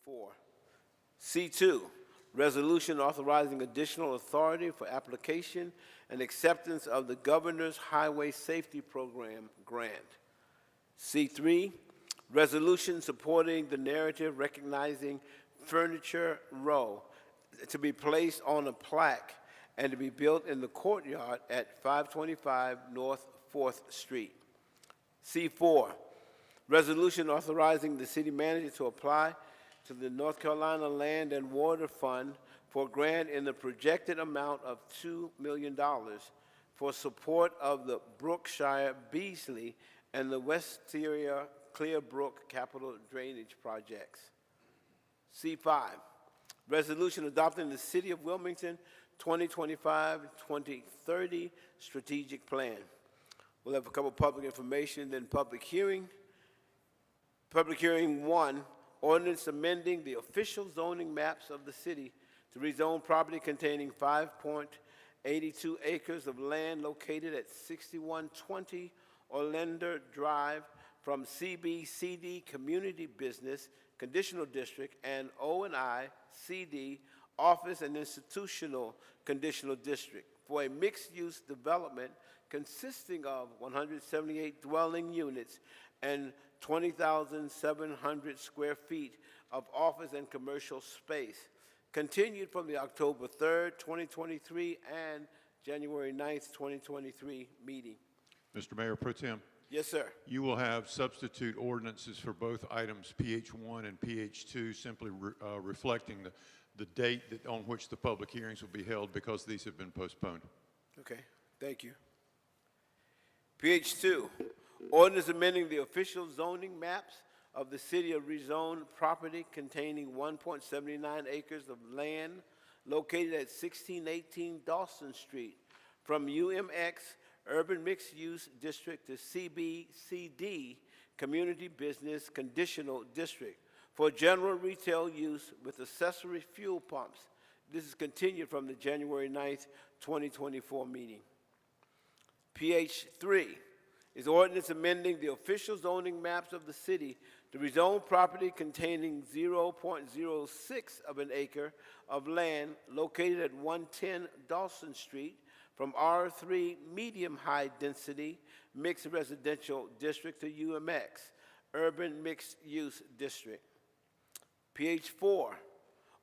4. C2, resolution authorizing additional authority for application and acceptance of the Governor's Highway Safety Program grant. C3, resolution supporting the narrative recognizing Furniture Row to be placed on a plaque and to be built in the courtyard at 525 North 4th Street. C4, resolution authorizing the city manager to apply to the North Carolina Land and Water Fund for a grant in the projected amount of $2 million for support of the Brookshire Beasley and the Westeria Clearbrook capital drainage projects. C5, resolution adopting the City of Wilmington 2025-2030 strategic plan. We'll have a couple of public information, then public hearing. Public hearing 1, ordinance amending the official zoning maps of the city to rezone property containing 5.82 acres of land located at 6120 Orlander Drive from CBCD Community Business Conditional District and O&I CD Office and Institutional Conditional District for a mixed-use development consisting of 178 dwelling units and 20,700 square feet of office and commercial space, continued from the October 3rd, 2023 and January 9th, 2023 meeting. Mr. Mayor Pro Tem. Yes, sir. You will have substitute ordinances for both items PH1 and PH2, simply reflecting the date on which the public hearings will be held because these have been postponed. Okay, thank you. PH2, ordinance amending the official zoning maps of the city of rezoned property containing 1.79 acres of land located at 1618 Dawson Street from UMX Urban Mixed Use District to CBCD Community Business Conditional District for general retail use with accessory fuel pumps. This is continued from the January 9th, 2024 meeting. PH3 is ordinance amending the official zoning maps of the city to rezone property containing 0.06 of an acre of land located at 110 Dawson Street from R3 medium high density mixed residential district to UMX urban mixed use district. PH4,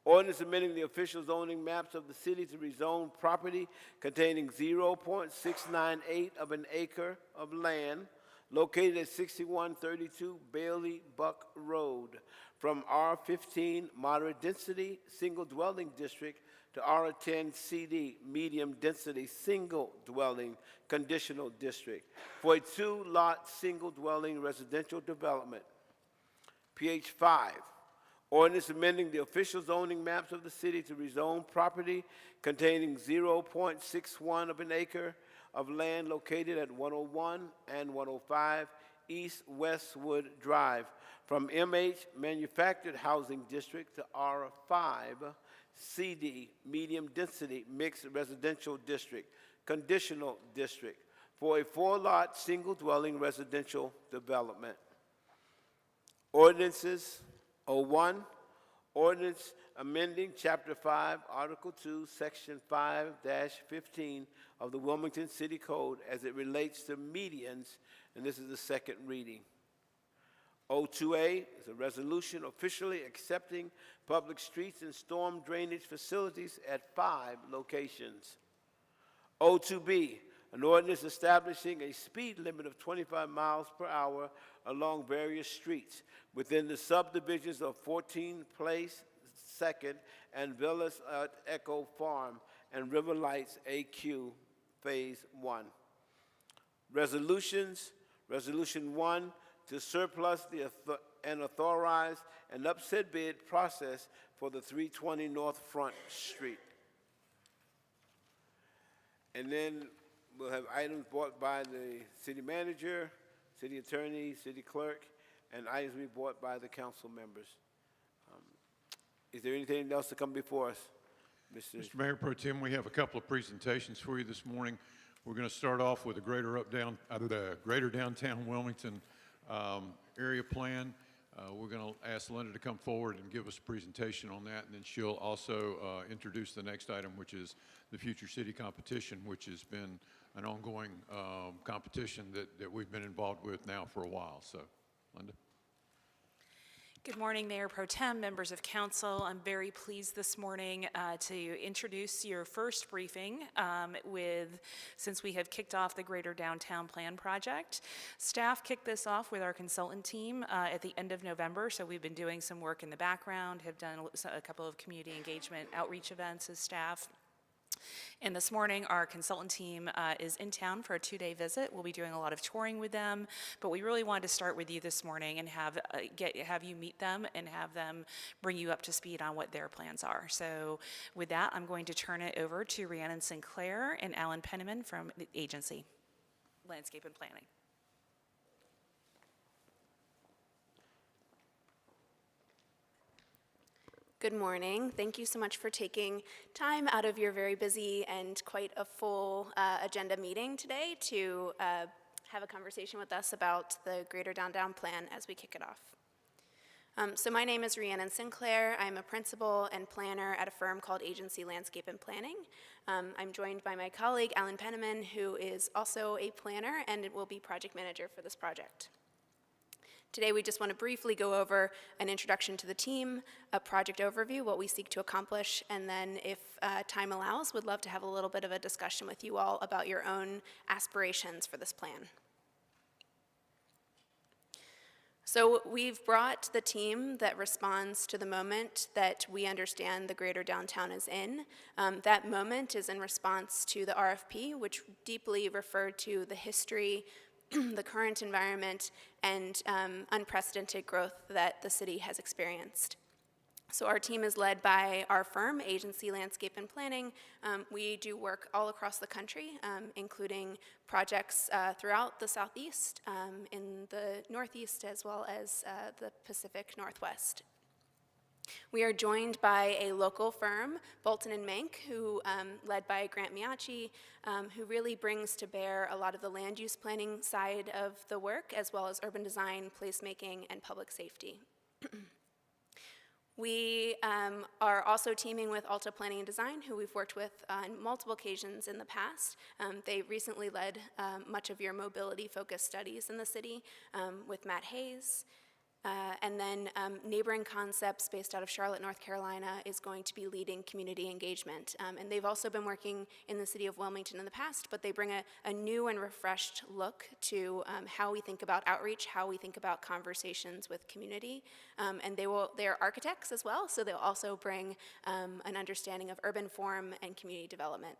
ordinance amending the official zoning maps of the city to rezone property containing 0.698 of an acre of land located at 6132 Bailey Buck Road from R15 moderate density single dwelling district to R10 CD medium density single dwelling conditional district for a 2-lot single dwelling residential development. PH5, ordinance amending the official zoning maps of the city to rezone property containing 0.61 of an acre of land located at 101 and 105 East Westwood Drive from MH Manufactured Housing District to R5 CD Medium Density Mixed Residential District Conditional District for a 4-lot single dwelling residential development. Ordinances 01, ordinance amending Chapter 5, Article 2, Section 5-15 of the Wilmington City Code as it relates to medians, and this is the second reading. 02A is a resolution officially accepting public streets and storm drainage facilities at 5 locations. 02B, an ordinance establishing a speed limit of 25 miles per hour along various streets within the subdivisions of 14 Place 2nd and Villas at Echo Farm and River Lights AQ Phase 1. Resolutions. Resolution 1 to surplus and authorize an upset bid process for the 320 North Front Street. And then we'll have items brought by the city manager, city attorney, city clerk, and items to be brought by the council members. Is there anything else to come before us, Mr. Mayor Pro Tem? We have a couple of presentations for you this morning. We're going to start off with the Greater Downtown Wilmington area plan. We're going to ask Linda to come forward and give us a presentation on that, and then she'll also introduce the next item, which is the Future City Competition, which has been an ongoing competition that we've been involved with now for a while. So, Linda. Good morning, Mayor Pro Tem, members of council. I'm very pleased this morning to introduce your first briefing since we have kicked off the Greater Downtown Plan project. Staff kicked this off with our consultant team at the end of November, so we've been doing some work in the background, have done a couple of community engagement outreach events as staff. And this morning, our consultant team is in town for a 2-day visit. We'll be doing a lot of touring with them, but we really wanted to start with you this morning and have you meet them and have them bring you up to speed on what their plans are. So with that, I'm going to turn it over to Rhiannon Sinclair and Alan Penniman from the agency, Landscape and Planning. Good morning. Thank you so much for taking time out of your very busy and quite a full agenda meeting today to have a conversation with us about the Greater Downtown Plan as we kick it off. So my name is Rhiannon Sinclair. I'm a principal and planner at a firm called Agency Landscape and Planning. I'm joined by my colleague, Alan Penniman, who is also a planner and will be project manager for this project. Today, we just want to briefly go over an introduction to the team, a project overview, what we seek to accomplish, and then if time allows, would love to have a little bit of a discussion with you all about your own aspirations for this plan. So we've brought the team that responds to the moment that we understand the Greater Downtown is in. That moment is in response to the RFP, which deeply referred to the history, the current environment, and unprecedented growth that the city has experienced. So our team is led by our firm, Agency Landscape and Planning. We do work all across the country, including projects throughout the Southeast, in the Northeast, as well as the Pacific Northwest. We are joined by a local firm, Bolton & Mank, who, led by Grant Miachi, who really brings to bear a lot of the land use planning side of the work, as well as urban design, placemaking, and public safety. We are also teaming with Alta Planning and Design, who we've worked with on multiple occasions in the past. They recently led much of your mobility-focused studies in the city with Matt Hayes. And then Neighboring Concepts, based out of Charlotte, North Carolina, is going to be leading community engagement. And they've also been working in the city of Wilmington in the past, but they bring a new and refreshed look to how we think about outreach, how we think about conversations with community. And they're architects as well, so they'll also bring an understanding of urban form and community development.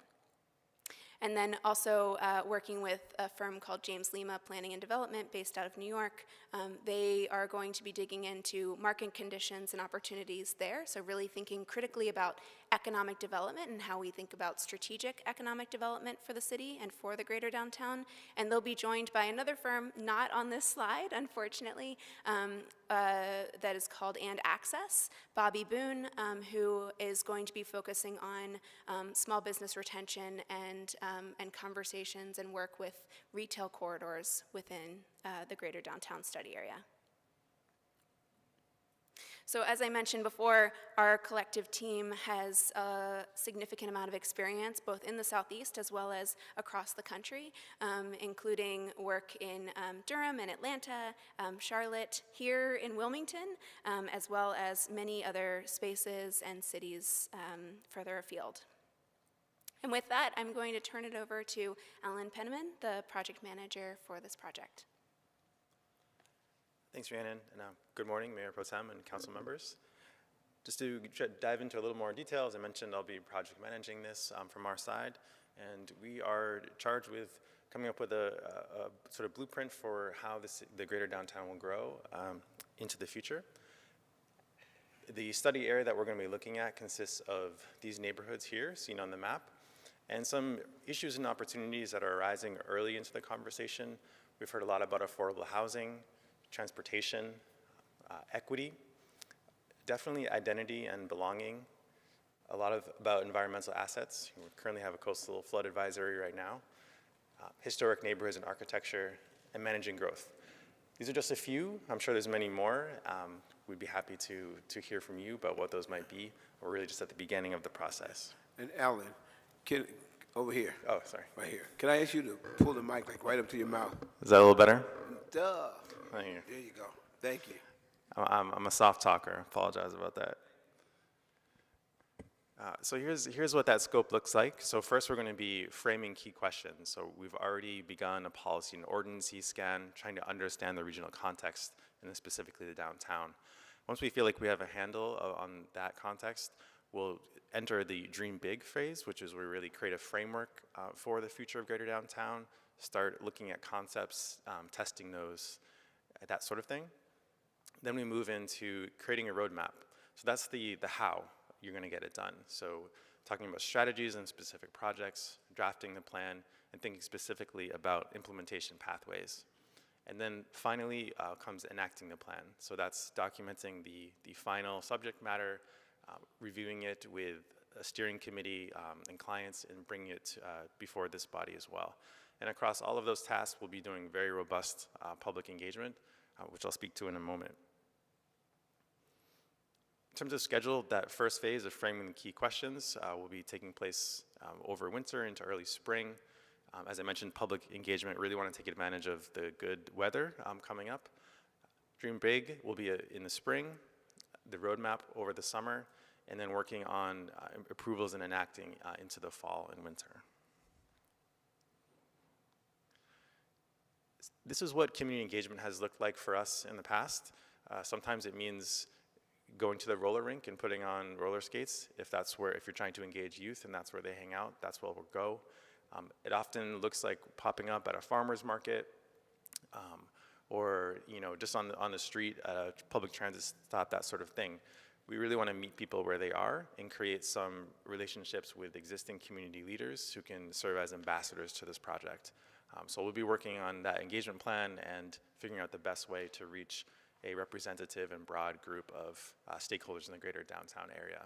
And then also working with a firm called James Lima Planning and Development based out of New York. They are going to be digging into market conditions and opportunities there, so really thinking critically about economic development and how we think about strategic economic development for the city and for the Greater Downtown. And they'll be joined by another firm, not on this slide, unfortunately, that is called And Access, Bobby Boone, who is going to be focusing on small business retention and conversations and work with retail corridors within the Greater Downtown study area. So as I mentioned before, our collective team has a significant amount of experience both in the Southeast as well as across the country, including work in Durham and Atlanta, Charlotte, here in Wilmington, as well as many other spaces and cities further afield. And with that, I'm going to turn it over to Alan Penniman, the project manager for this project. Thanks, Rhiannon, and good morning, Mayor Pro Tem and council members. Just to dive into a little more detail, as I mentioned, I'll be project managing this from our side, and we are charged with coming up with a sort of blueprint for how the Greater Downtown will grow into the future. The study area that we're going to be looking at consists of these neighborhoods here, seen on the map, and some issues and opportunities that are arising early into the conversation. We've heard a lot about affordable housing, transportation, equity, definitely identity and belonging, a lot about environmental assets. We currently have a coastal flood advisory right now, historic neighborhoods and architecture, and managing growth. These are just a few. I'm sure there's many more. We'd be happy to hear from you about what those might be. We're really just at the beginning of the process. And Alan, over here, Oh, sorry. right here. Can I ask you to pull the mic like right up to your mouth? Is that a little better? Duh. Thank you. There you go. Thank you. I'm a soft talker. Apologize about that. So here's what that scope looks like. So first we're going to be framing key questions. So we've already begun a policy and ordinance scan, trying to understand the regional context, and specifically the downtown. Once we feel like we have a handle on that context, we'll enter the dream big phase, which is where we really create a framework for the future of Greater Downtown, start looking at concepts, testing those, that sort of thing. Then we move into creating a roadmap. So that's the how you're going to get it done. So talking about strategies and specific projects, drafting the plan, and thinking specifically about implementation pathways. And then finally comes enacting the plan. So that's documenting the final subject matter, reviewing it with a steering committee and clients, and bringing it before this body as well. And across all of those tasks, we'll be doing very robust public engagement, which I'll speak to in a moment. In terms of schedule, that first phase of framing the key questions will be taking place over winter into early spring. As I mentioned, public engagement, really want to take advantage of the good weather coming up. Dream Big will be in the spring, the roadmap over the summer, and then working on approvals and enacting into the fall and winter. This is what community engagement has looked like for us in the past. Sometimes it means going to the roller rink and putting on roller skates, if you're trying to engage youth and that's where they hang out, that's where we'll go. It often looks like popping up at a farmer's market, or just on the street at a public transit stop, that sort of thing. We really want to meet people where they are and create some relationships with existing community leaders who can serve as ambassadors to this project. So we'll be working on that engagement plan and figuring out the best way to reach a representative and broad group of stakeholders in the greater downtown area.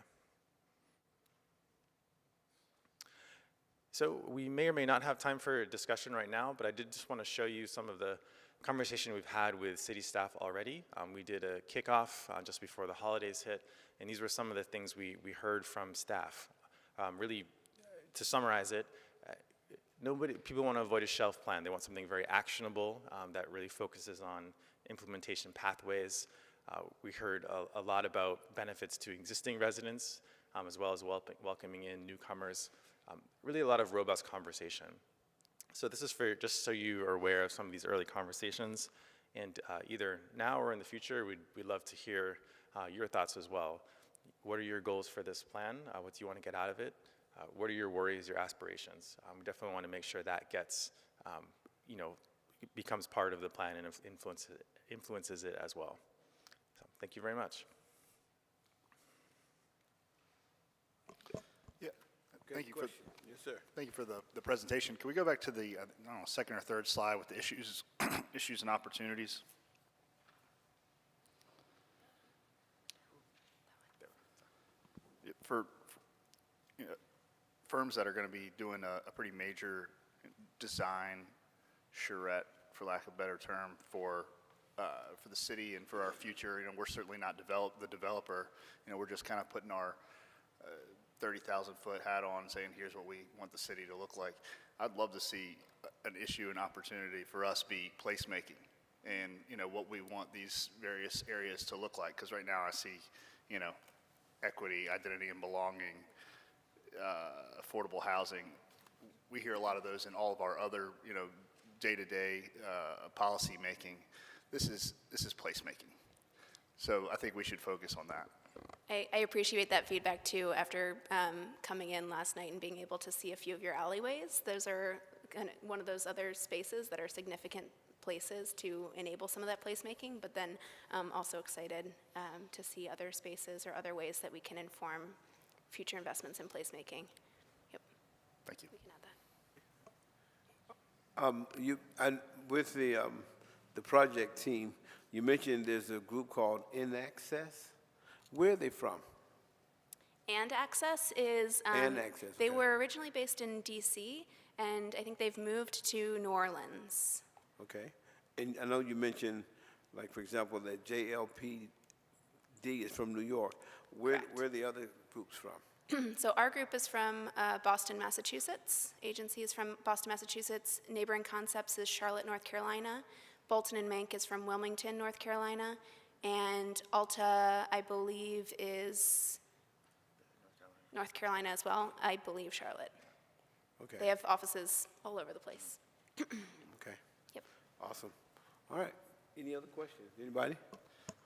So we may or may not have time for discussion right now, but I did just want to show you some of the conversation we've had with city staff already. We did a kickoff just before the holidays hit, and these were some of the things we heard from staff. Really, to summarize it, people want to avoid a shelf plan. They want something very actionable that really focuses on implementation pathways. We heard a lot about benefits to existing residents, as well as welcoming in newcomers. Really a lot of robust conversation. So this is for just so you are aware of some of these early conversations, and either now or in the future, we'd love to hear your thoughts as well. What are your goals for this plan? What do you want to get out of it? What are your worries, your aspirations? We definitely want to make sure that gets, becomes part of the plan and influences it as well. So, thank you very much. Yeah, thank you for, Yes, sir. thank you for the presentation. Can we go back to the I don't know, second or third slide with the issues, issues and opportunities? For firms that are going to be doing a pretty major design charrette, for lack of a better term, for the city and for our future, we're certainly not the developer. We're just kind of putting our 30,000-foot hat on and saying, here's what we want the city to look like. I'd love to see an issue and opportunity for us be placemaking and, what we want these various areas to look like. Because right now I see, equity, identity and belonging, affordable housing. We hear a lot of those in all of our other, day-to-day policy making. This is placemaking. So I think we should focus on that. I appreciate that feedback too. After coming in last night and being able to see a few of your alleyways, those are one of those other spaces that are significant places to enable some of that placemaking, but then also excited to see other spaces or other ways that we can inform future investments in placemaking. Yep. Thank you. We can add that. With the project team, you mentioned there's a group called InAccess. Where are they from? And Access is, And Access, they okay. were originally based in DC, and I think they've moved to New Orleans. Okay. And I know you mentioned Like, for example, the JLPD is from New York. Where are the other groups from? So our group is from Boston, Massachusetts. Agency is from Boston, Massachusetts. Neighboring Concepts is Charlotte, North Carolina. Bolton and Mank is from Wilmington, North Carolina. And Alta, I believe, is North Carolina as well. I believe Charlotte. Okay. They have offices all over the place. Okay. Yep. Awesome. All right. Any other questions? Anybody?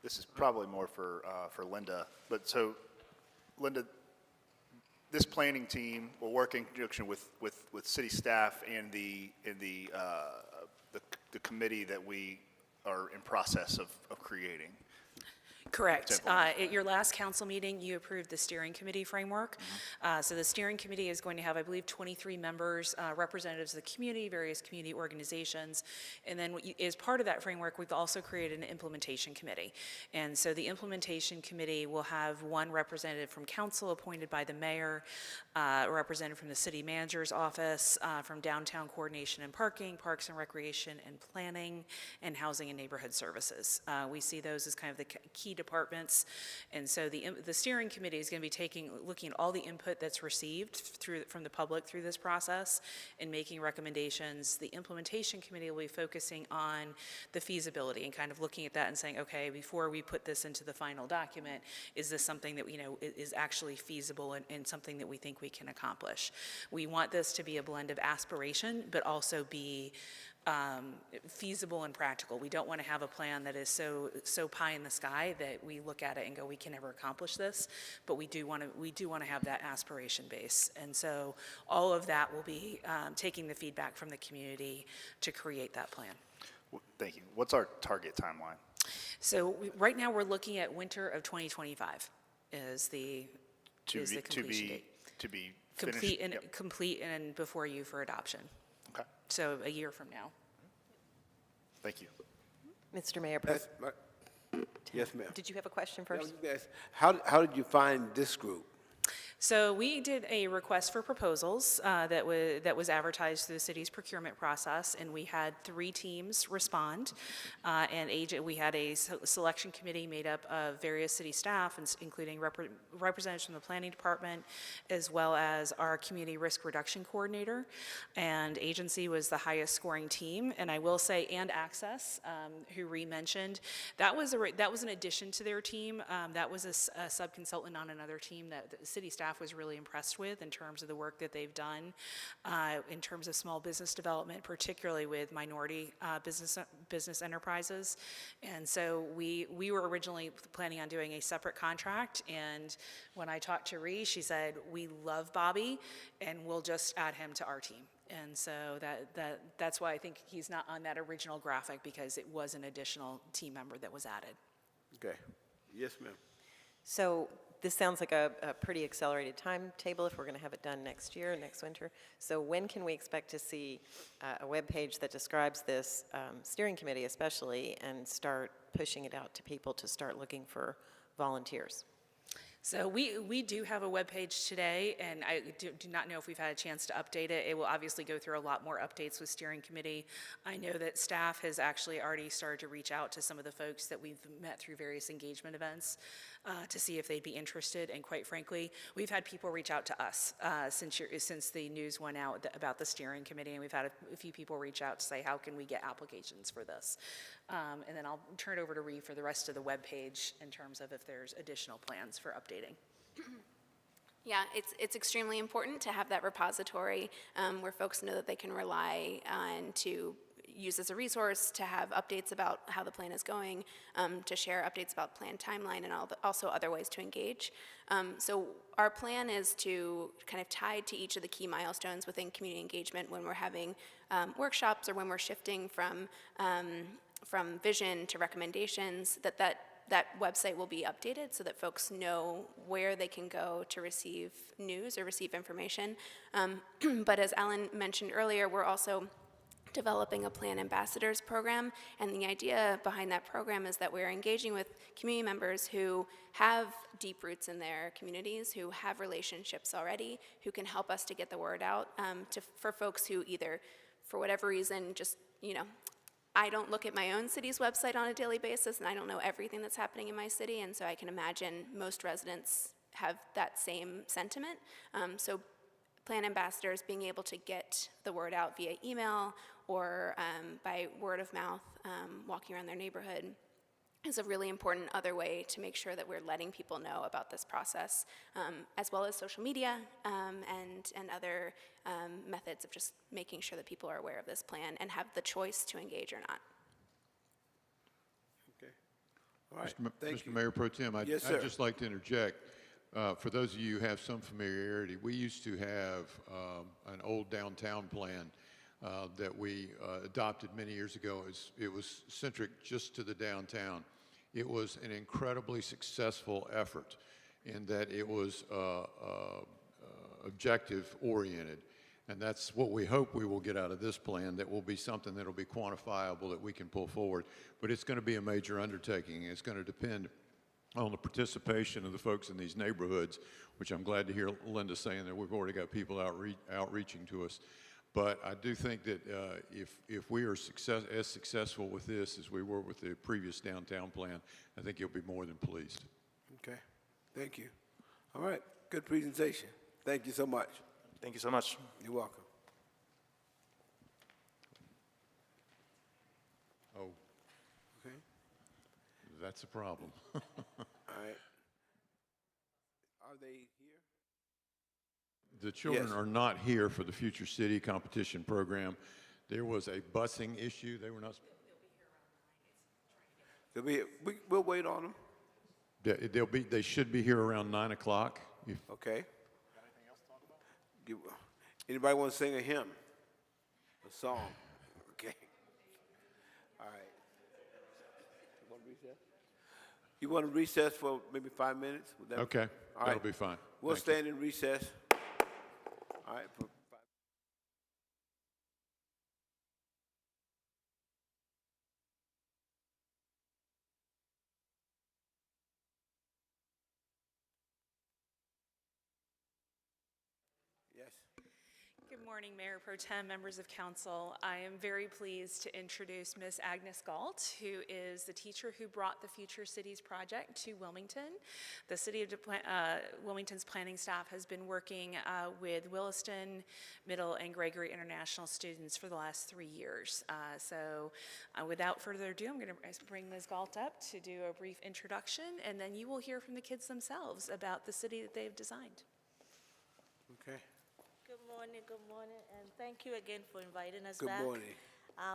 This is probably more for Linda, but so, Linda, this planning team will work in conjunction with city staff and the committee that we are in process of creating. Correct. Simple. At your last council meeting, you approved the steering committee framework. So the steering committee is going to have, I believe, 23 members, representatives of the community, various community organizations. And then as part of that framework, we've also created an implementation committee. And so the implementation committee will have one representative from council appointed by the mayor, a representative from the city manager's office, from downtown coordination and parking, parks and recreation and planning, and housing and neighborhood services. We see those as kind of the key departments, and so the steering committee is going to be looking at all the input that's received from the public through this process and making recommendations. The implementation committee will be focusing on the feasibility and kind of looking at that and saying, okay, before we put this into the final document, is this something that is actually feasible and something that we think we can accomplish? We want this to be a blend of aspiration, but also be feasible and practical. We don't want to have a plan that is so pie in the sky that we look at it and go, we can never accomplish this. But we do want to have that aspiration base, and so all of that will be taking the feedback from the community to create that plan. Thank you. What's our target timeline? So right now we're looking at winter of 2025 is the completion date. To be finished? Complete and before you for adoption. Okay. So a year from now. Thank you. Mr. Mayor, Pro- Yes, ma'am. did you have a question I was first? gonna ask, how did you find this group? So we did a request for proposals that was advertised through the city's procurement process, and we had 3 teams respond. We had a selection committee made up of various city staff, including representatives from the planning department, as well as our community risk reduction coordinator. And agency was the highest scoring team. And I will say, and Access, who Ree mentioned, that was an addition to their team. That was a sub-consultant on another team that the city staff was really impressed with in terms of the work that they've done in terms of small business development, particularly with minority business enterprises. And so we were originally planning on doing a separate contract, and when I talked to Ree, she said, we love Bobby, and we'll just add him to our team. And so that's why I think he's not on that original graphic, because it was an additional team member that was added. Okay. Yes, ma'am. So this sounds like a pretty accelerated timetable if we're going to have it done next year, next winter. So when can we expect to see a web page that describes this steering committee especially, and start pushing it out to people to start looking for volunteers? So we do have a webpage today, and I do not know if we've had a chance to update it. It will obviously go through a lot more updates with steering committee. I know that staff has actually already started to reach out to some of the folks that we've met through various engagement events to see if they'd be interested. And quite frankly, we've had people reach out to us since the news went out about the steering committee, and we've had a few people reach out to say, how can we get applications for this? And then I'll turn it over to Ree for the rest of the webpage in terms of if there's additional plans for updating. Yeah, it's extremely important to have that repository where folks know that they can rely on to use as a resource, to have updates about how the plan is going, to share updates about plan timeline, and also other ways to engage. So our plan is to kind of tie to each of the key milestones within community engagement when we're having workshops or when we're shifting from vision to recommendations, that website will be updated so that folks know where they can go to receive news or receive information. But as Alan mentioned earlier, we're also developing a Plan Ambassadors program, and the idea behind that program is that we're engaging with community members who have deep roots in their communities, who have relationships already, who can help us to get the word out for folks who either, for whatever reason, just, I don't look at my own city's website on a daily basis, and I don't know everything that's happening in my city, and so I can imagine most residents have that same sentiment. So plan ambassadors being able to get the word out via email or by word of mouth, walking around their neighborhood, is a really important other way to make sure that we're letting people know about this process, as well as social media and other methods of just making sure that people are aware of this plan and have the choice to engage or not. Okay. All right, Mr. thank you. Mr. Mayor Pro Tem, Yes, sir. I'd just like to interject. For those of you who have some familiarity, we used to have an old downtown plan that we adopted many years ago. It was centric just to the downtown. It was an incredibly successful effort in that it was objective-oriented. And that's what we hope we will get out of this plan, that will be something that will be quantifiable that we can pull forward. But it's going to be a major undertaking. It's going to depend on the participation of the folks in these neighborhoods, which I'm glad to hear Linda saying that we've already got people outreaching to us. But I do think that if we are as successful with this as we were with the previous downtown plan, I think you'll be more than pleased. Okay, thank you. All right, good presentation. Thank you so much. Thank you so much. You're welcome. Oh, Okay, that's a problem. all right. Are they here? The children Yes. are not here for the Future City competition program. There was a busing issue. They were not. They'll be here. We'll wait on them. They should be here around 9 o'clock. Okay. Got anything else to talk about? Anybody want to sing a hymn? A song? Okay. All right. You want to recess? You want to recess for maybe 5 minutes? Would that Okay, All that'll right. be fine. We'll Thank you. stand in recess. All right. For 5. Yes. Good morning, Mayor Pro Tem, members of council. I am very pleased to introduce Ms. Agnes Galt, who is the teacher who brought the Future Cities project to Wilmington. The City of Wilmington's planning staff has been working with Williston, Middle, and Gregory International students for the last 3 years. So without further ado, I'm going to bring Ms. Galt up to do a brief introduction, and then you will hear from the kids themselves about the city that they've designed. Okay. Good morning, and thank you again for inviting us Good back. morning.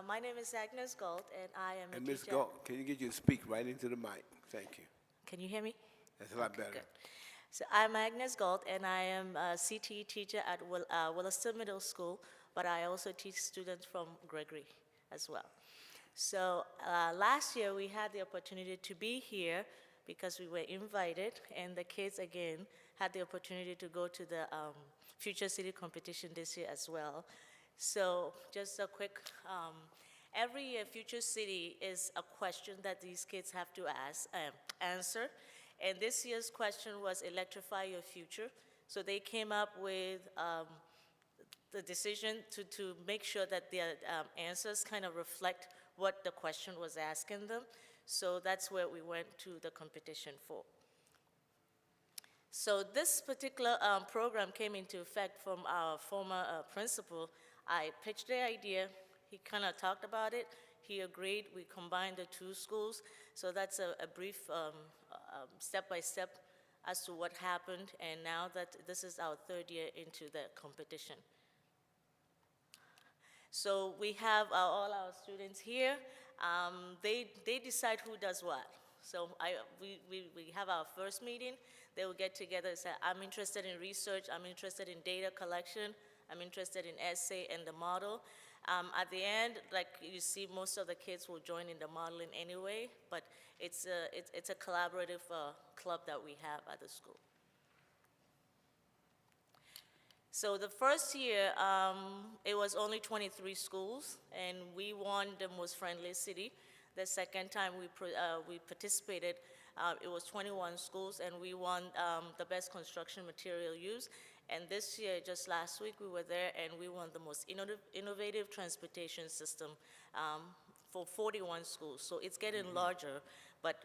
My name is Agnes Galt, and I am And a Ms. teacher. Galt, can you get you to speak right into the mic? Thank you. Can you hear me? That's a lot Okay, better. good. So I'm Agnes Galt, and I am a CTE teacher at Williston Middle School, but I also teach students from Gregory as well. So last year, we had the opportunity to be here because we were invited, and the kids, again, had the opportunity to go to the Future City competition this year as well. So just a quick, every year Future City is a question that these kids have to answer. And this year's question was electrify your future. So they came up with the decision to make sure that their answers kind of reflect what the question was asking them. So that's where we went to the competition for. So this particular program came into effect from our former principal. I pitched the idea, he kind of talked about it, he agreed, we combined the two schools. So that's a brief step-by-step as to what happened, and now that this is our 3rd year into the competition. So we have all our students here. They decide who does what. So we have our first meeting. They will get together and say, I'm interested in research, I'm interested in data collection, I'm interested in essay and the model. At the end, like you see, most of the kids will join in the modeling anyway, but it's a collaborative club that we have at the school. So the first year, it was only 23 schools, and we won the most friendly city. The second time we participated, it was 21 schools, and we won the best construction material used. And this year, just last week, we were there, and we won the most innovative transportation system for 41 schools. So it's getting larger, but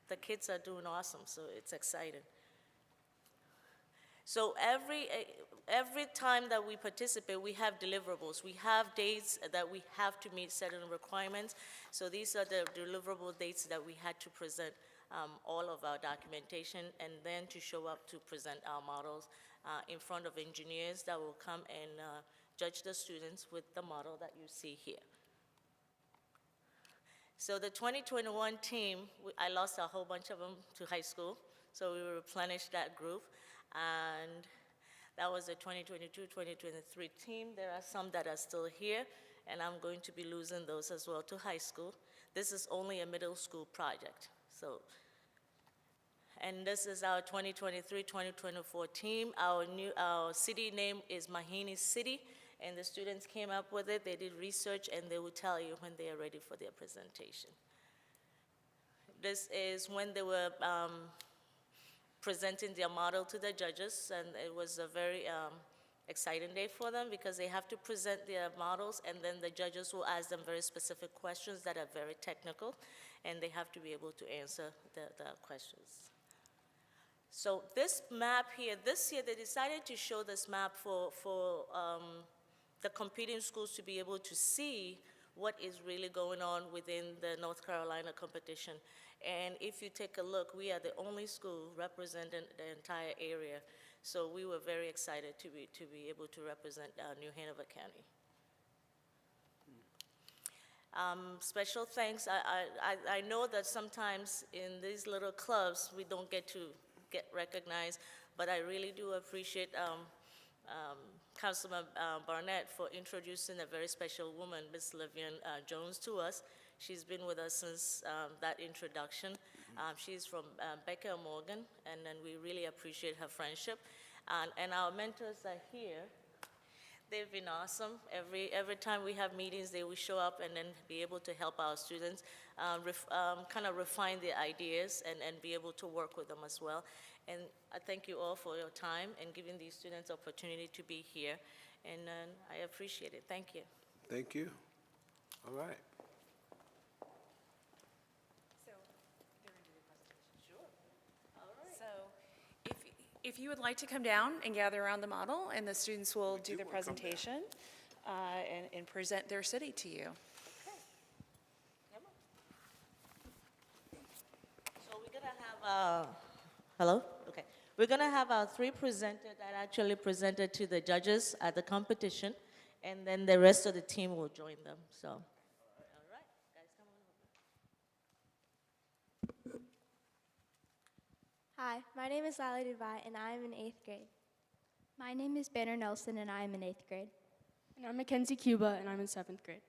the kids are doing awesome, so it's exciting. So every time that we participate, we have deliverables. We have dates that we have to meet certain requirements. So these are the deliverable dates that we had to present all of our documentation and then to show up to present our models in front of engineers that will come and judge the students with the model that you see here. So the 2021 team, I lost a whole bunch of them to high school, so we replenished that group. And that was the 2022-2023 team. There are some that are still here, and I'm going to be losing those as well to high school. This is only a middle school project. So, and this is our 2023-2024 team. Our city name is Mahini City, and the students came up with it. They did research, and they will tell you when they are ready for their presentation. This is when they were presenting their model to the judges, and it was a very exciting day for them because they have to present their models, and then the judges will ask them very specific questions that are very technical, and they have to be able to answer the questions. So this map here, this year they decided to show this map for the competing schools to be able to see what is really going on within the North Carolina competition. And if you take a look, we are the only school representing the entire area. So we were very excited to be able to represent New Hanover County. Special thanks, I know that sometimes in these little clubs, we don't get recognized, but I really do appreciate Councilman Barnett for introducing a very special woman, Ms. Livian Jones, to us. She's been with us since that introduction. She's from Becker Morgan, and then we really appreciate her friendship. And our mentors are here. They've been awesome. Every time we have meetings, they will show up and then be able to help our students kind of refine their ideas and be able to work with them as well. And I thank you all for your time and giving these students opportunity to be here. And I appreciate it. Thank you. Thank you. All right. So if you would like to come down and gather around the model, and the students will do their presentation and present their city to you. So we're gonna have hello? Okay. We're gonna have our three presenters that actually presented to the judges at the competition, and then the rest of the team will join them, so. All right, guys, come on over. Hi, my name is Lally Devine, and I am in 8th grade. My name is Banner Nelson, and I am in 8th grade. And I'm Mackenzie Cuba, and I'm in 7th grade.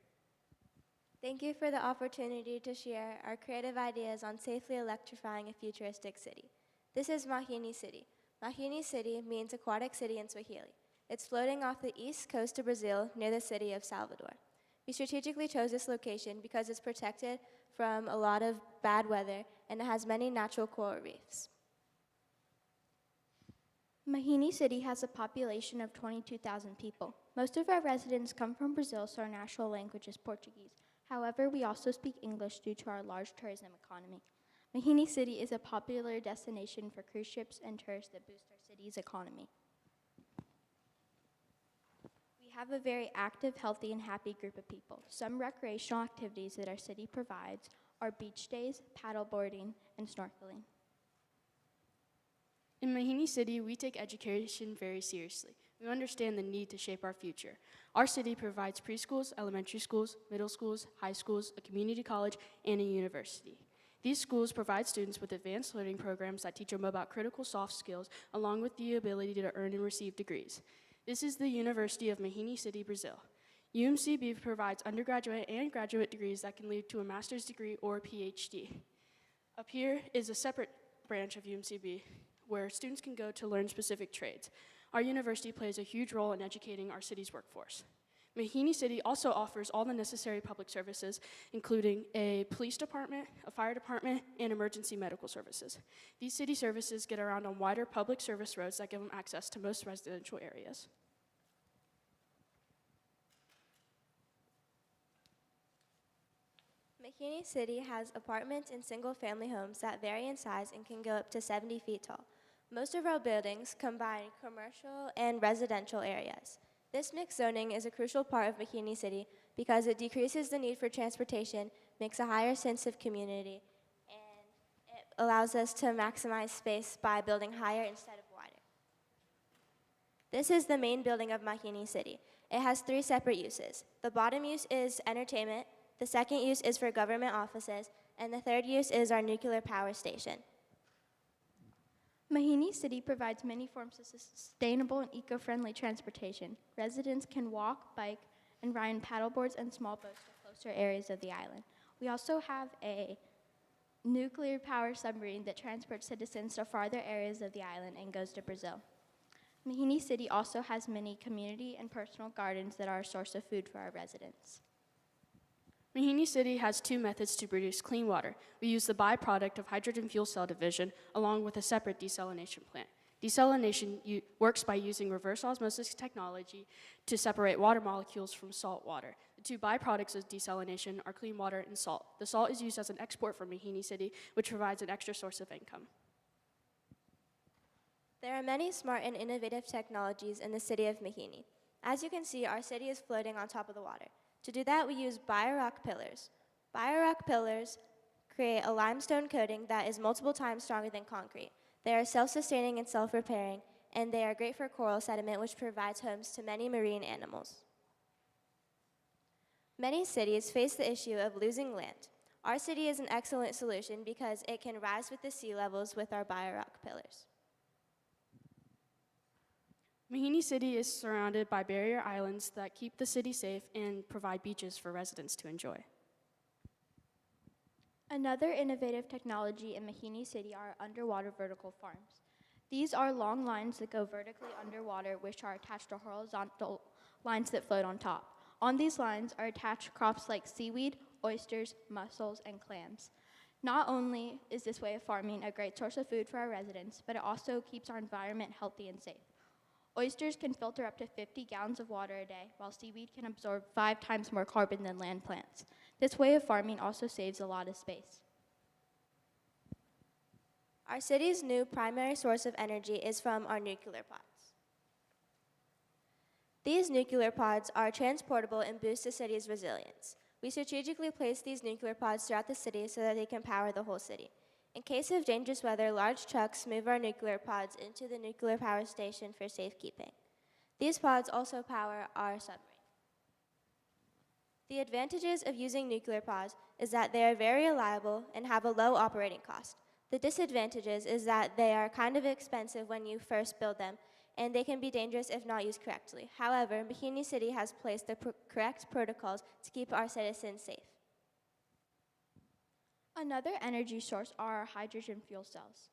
Thank you for the opportunity to share our creative ideas on safely electrifying a futuristic city. This is Mahini City. Mahini City means aquatic city in Swahili. It's floating off the east coast of Brazil near the city of Salvador. We strategically chose this location because it's protected from a lot of bad weather, and it has many natural coral reefs. Mahini City has a population of 22,000 people. Most of our residents come from Brazil, so our national language is Portuguese. However, we also speak English due to our large tourism economy. Mahini City is a popular destination for cruise ships and tourists that boost our city's economy. We have a very active, healthy, and happy group of people. Some recreational activities that our city provides are beach days, paddleboarding, and snorkeling. In Mahini City, we take education very seriously. We understand the need to shape our future. Our city provides preschools, elementary schools, middle schools, high schools, a community college, and a university. These schools provide students with advanced learning programs that teach them about critical soft skills, along with the ability to earn and receive degrees. This is the University of Mahini City, Brazil. UMCB provides undergraduate and graduate degrees that can lead to a master's degree or a PhD. Up here is a separate branch of UMCB, where students can go to learn specific trades. Our university plays a huge role in educating our city's workforce. Mahini City also offers all the necessary public services, including a police department, a fire department, and emergency medical services. These city services get around on wider public service roads that give them access to most residential areas. Mahini City has apartments and single-family homes that vary in size and can go up to 70 feet tall. Most of our buildings combine commercial and residential areas. This mixed zoning is a crucial part of Mahini City because it decreases the need for transportation, makes a higher sense of community, and it allows us to maximize space by building higher instead of wider. This is the main building of Mahini City. It has 3 separate uses. The bottom use is entertainment, the second use is for government offices, and the third use is our nuclear power station. Mahini City provides many forms of sustainable and eco-friendly transportation. Residents can walk, bike, and ride in paddleboards and small boats to closer areas of the island. We also have a nuclear power submarine that transports citizens to farther areas of the island and goes to Brazil. Mahini City also has many community and personal gardens that are a source of food for our residents. Mahini City has 2 methods to produce clean water. We use the byproduct of hydrogen fuel cell division along with a separate desalination plant. Desalination works by using reverse osmosis technology to separate water molecules from salt water. The 2 byproducts of desalination are clean water and salt. The salt is used as an export for Mahini City, which provides an extra source of income. There are many smart and innovative technologies in the city of Mahini. As you can see, our city is floating on top of the water. To do that, we use BioRock pillars. BioRock pillars create a limestone coating that is multiple times stronger than concrete. They are self-sustaining and self-repairing, and they are great for coral sediment, which provides homes to many marine animals. Many cities face the issue of losing land. Our city is an excellent solution because it can rise with the sea levels with our BioRock pillars. Mahini City is surrounded by barrier islands that keep the city safe and provide beaches for residents to enjoy. Another innovative technology in Mahini City are underwater vertical farms. These are long lines that go vertically underwater, which are attached to horizontal lines that float on top. On these lines are attached crops like seaweed, oysters, mussels, and clams. Not only is this way of farming a great source of food for our residents, but it also keeps our environment healthy and safe. Oysters can filter up to 50 gallons of water a day, while seaweed can absorb 5 times more carbon than land plants. This way of farming also saves a lot of space. Our city's new primary source of energy is from our nuclear pods. These nuclear pods are transportable and boost the city's resilience. We strategically place these nuclear pods throughout the city so that they can power the whole city. In case of dangerous weather, large trucks move our nuclear pods into the nuclear power station for safekeeping. These pods also power our submarine. The advantages of using nuclear pods is that they are very reliable and have a low operating cost. The disadvantages is that they are kind of expensive when you first build them, and they can be dangerous if not used correctly. However, Mahini City has placed the correct protocols to keep our citizens safe. Another energy source are our hydrogen fuel cells.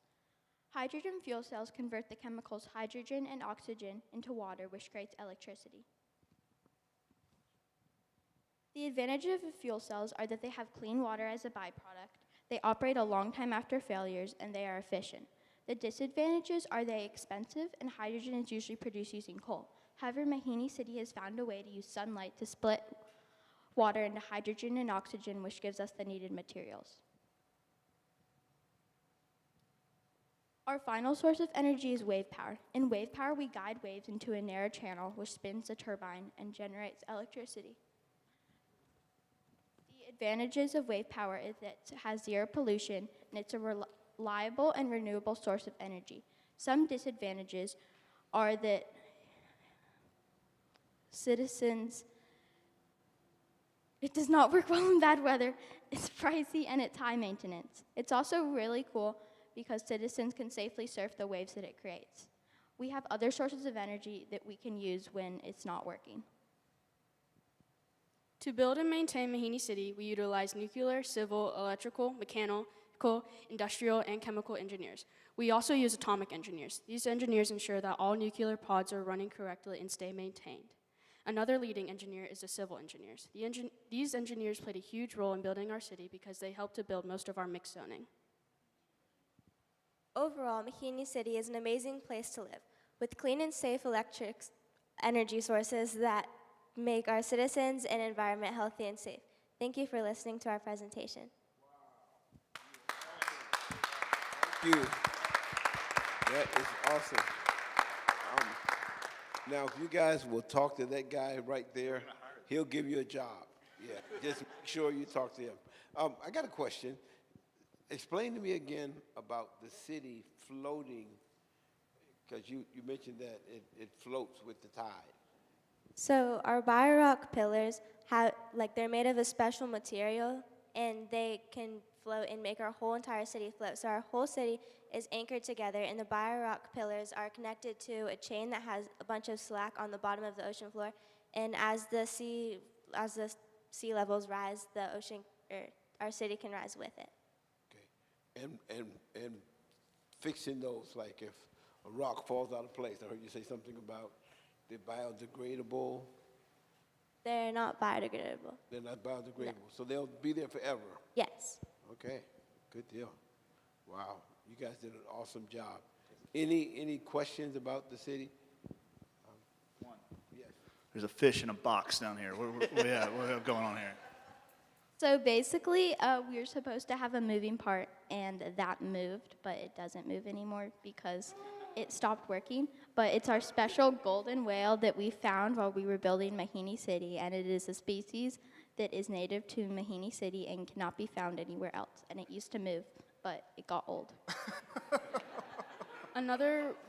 Hydrogen fuel cells convert the chemicals hydrogen and oxygen into water, which creates electricity. The advantages of fuel cells are that they have clean water as a byproduct, they operate a long time after failures, and they are efficient. The disadvantages are they are expensive, and hydrogen is usually produced using coal. However, Mahini City has found a way to use sunlight to split water into hydrogen and oxygen, which gives us the needed materials. Our final source of energy is wave power. In wave power, we guide waves into a narrow channel, which spins a turbine and generates electricity. The advantages of wave power is that it has zero pollution, and it's a reliable and renewable source of energy. Some disadvantages are that it does not work well in bad weather, it's pricey, and it's high maintenance. It's also really cool because citizens can safely surf the waves that it creates. We have other sources of energy that we can use when it's not working. To build and maintain Mahini City, we utilize nuclear, civil, electrical, mechanical, industrial, and chemical engineers. We also use atomic engineers. These engineers ensure that all nuclear pods are running correctly and stay maintained. Another leading engineer is the civil engineers. These engineers played a huge role in building our city because they helped to build most of our mixed zoning. Overall, Mahini City is an amazing place to live, with clean and safe electric energy sources that make our citizens and environment healthy and safe. Thank you for listening to our presentation. Thank you. That is awesome. Now, if you guys will talk to that guy right there, he'll give you a job. Yeah, just make sure you talk to him. I got a question. Explain to me again about the city floating, because you mentioned that it floats with the tide. So our BioRock pillars they're made of a special material, and they can float and make our whole entire city float. So our whole city is anchored together, and the BioRock pillars are connected to a chain that has a bunch of slack on the bottom of the ocean floor. And as the sea levels rise, our city can rise with it. Okay, and fixing those, like if a rock falls out of place. I heard you say something about they're biodegradable. They're not biodegradable. They're not biodegradable, so they'll be there forever. Yes. Okay, good deal. Wow, you guys did an awesome job. Any questions about the city? Yes. There's a fish in a box down here. What do we have going on here? So basically, we were supposed to have a moving part, and that moved, but it doesn't move anymore because it stopped working. But it's our special golden whale that we found while we were building Mahini City, and it is a species that is native to Mahini City and cannot be found anywhere else. And it used to move, but it got old.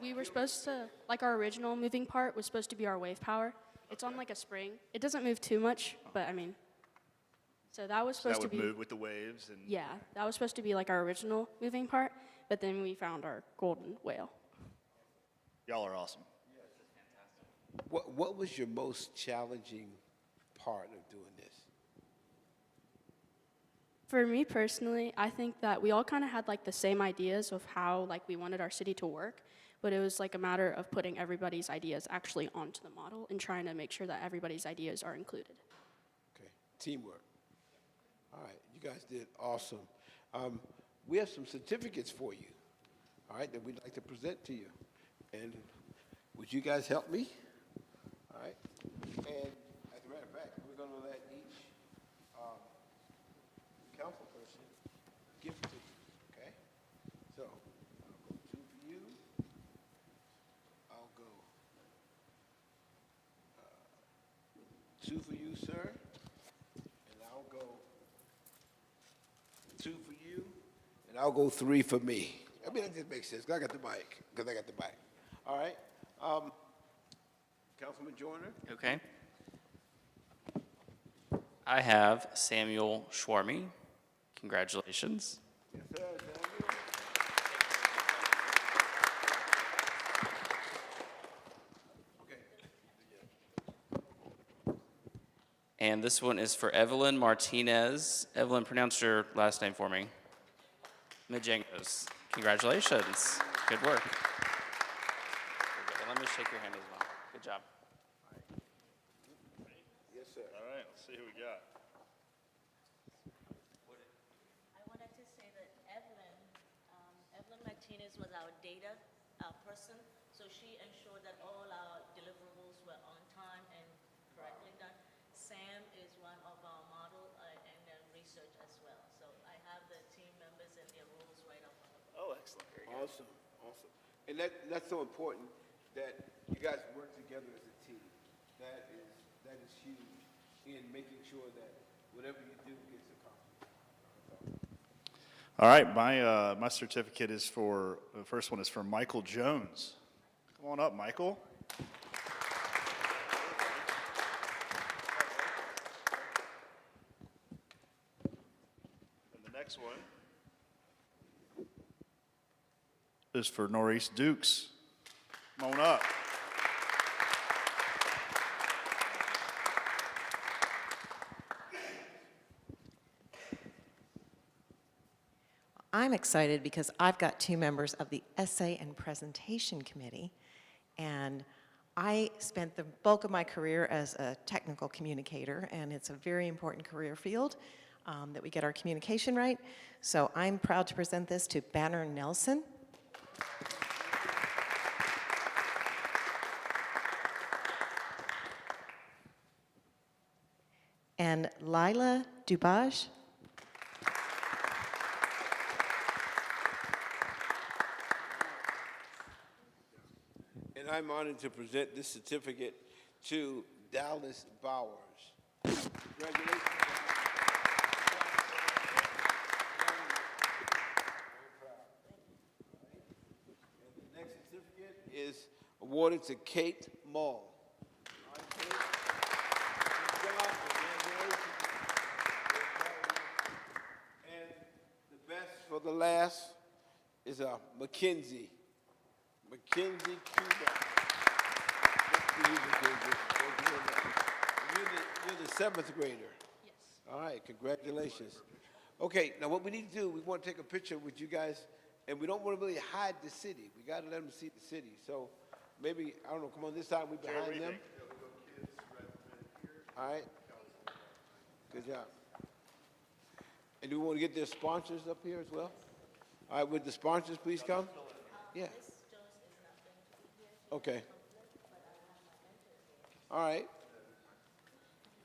We were supposed to, our original moving part was supposed to be our wave power. It's on a spring. It doesn't move too much, but so that was supposed That to would be. move with the waves and. Yeah, that was supposed to be our original moving part, but then we found our golden whale. Y'all are awesome. What was your most challenging part of doing this? For me personally, I think that we all kind of had the same ideas of how we wanted our city to work, but it was a matter of putting everybody's ideas actually onto the model and trying to make sure that everybody's ideas are included. Okay, teamwork. All right, you guys did awesome. We have some certificates for you, all right, that we'd like to present to you. And would you guys help me? All right. And as a matter of fact, we're going to let each council person give it to you, okay? So I'll go 2 for you. I'll go 2 for you, sir. And I'll go 2 for you. And I'll go 3 for me. That just makes sense, because I got the mic. All right. Councilman Joyner? Okay. I have Samuel Schwarmy. Congratulations. Yes, sir, Samuel. Okay. And this one is for Evelyn Martinez. Evelyn, pronounce your last name for me. Mijangos. Congratulations. Good work. Let me shake your hand as well. Good job. Yes, sir. All right, let's see who we got. I wanted to say that Evelyn Martinez was our data person, so she ensured that all our deliverables were on time and correctly done. Sam is one of our model and research as well. So I have the team members and their roles right up. Oh, excellent. Very good. Awesome, awesome. And that's so important that you guys work together as a team. That is huge in making sure that whatever you do gets accomplished. All right, my certificate is for, the first one is for Michael Jones. Come on up, Michael. And the next one is for Norris Dukes. Come on up. I'm excited because I've got 2 members of the Essay and Presentation Committee, and I spent the bulk of my career as a technical communicator, and it's a very important career field that we get our communication right. So I'm proud to present this to Banner Nelson. And Lila Dubaj. And I'm honored to present this certificate to Dallas Bowers. Congratulations. The next certificate is awarded to Kate Mull. All right, Kate. Good job. Congratulations. And the best for the last is Mackenzie. Mackenzie Cuba. Good for you, Mackenzie. Thank you very much. You're the seventh grader. Yes. All right, congratulations. Okay, now what we need to do, we want to take a picture with you guys, and we don't want to really hide the city. We got to let them see the city. So maybe, I don't know, come on, this time we behind them. All right. Good job. And do we want to get their sponsors up here as well? All right, would the sponsors please come? Yeah. Okay. All right.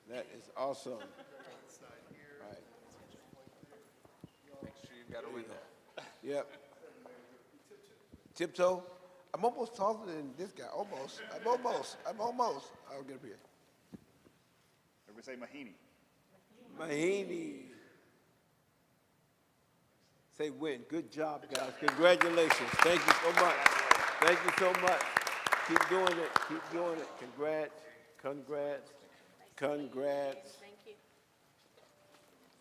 That is awesome. All right. Make sure you got a window. Yep. Tiptoe. I'm almost taller than this guy. Almost. I'm almost. I'll get up here. Everybody say Mahini. Mahini. Say win. Good job, guys. Congratulations. Thank you so much. Thank you so much. Keep doing it. Keep doing it. Congrats. Congrats. Congrats. Thank you.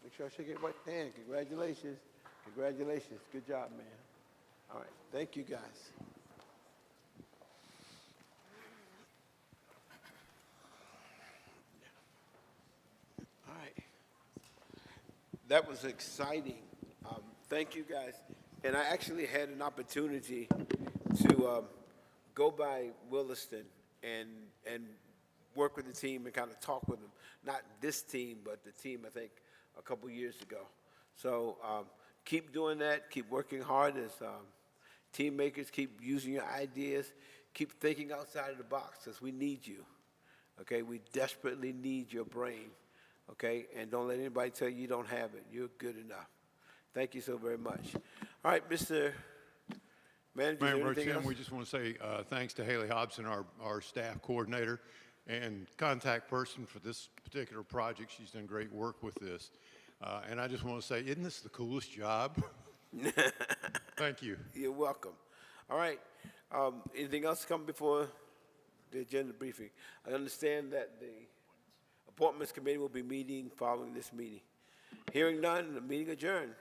Make sure I shake your right hand. Congratulations. Congratulations. Good job, man. All right. Thank you, guys. All right. That was exciting. Thank you, guys. And I actually had an opportunity to go by Williston and work with the team and kind of talk with them. Not this team, but the team, I think, a couple years ago. So keep doing that. Keep working hard as team makers. Keep using your ideas. Keep thinking outside of the box, because we need you. Okay? We desperately need your brain. Okay? And don't let anybody tell you you don't have it. You're good enough. Thank you so very much. All right, Mr. Manager, is there Mayor Pro anything Tem, else? we just want to say thanks to Haley Hobson, our staff coordinator and contact person for this particular project. She's done great work with this. And I just want to say, isn't this the coolest job? Thank you. You're welcome. All right. Anything else come before the agenda briefing? I understand that the Appointments Committee will be meeting following this meeting. Hearing none, the meeting adjourned.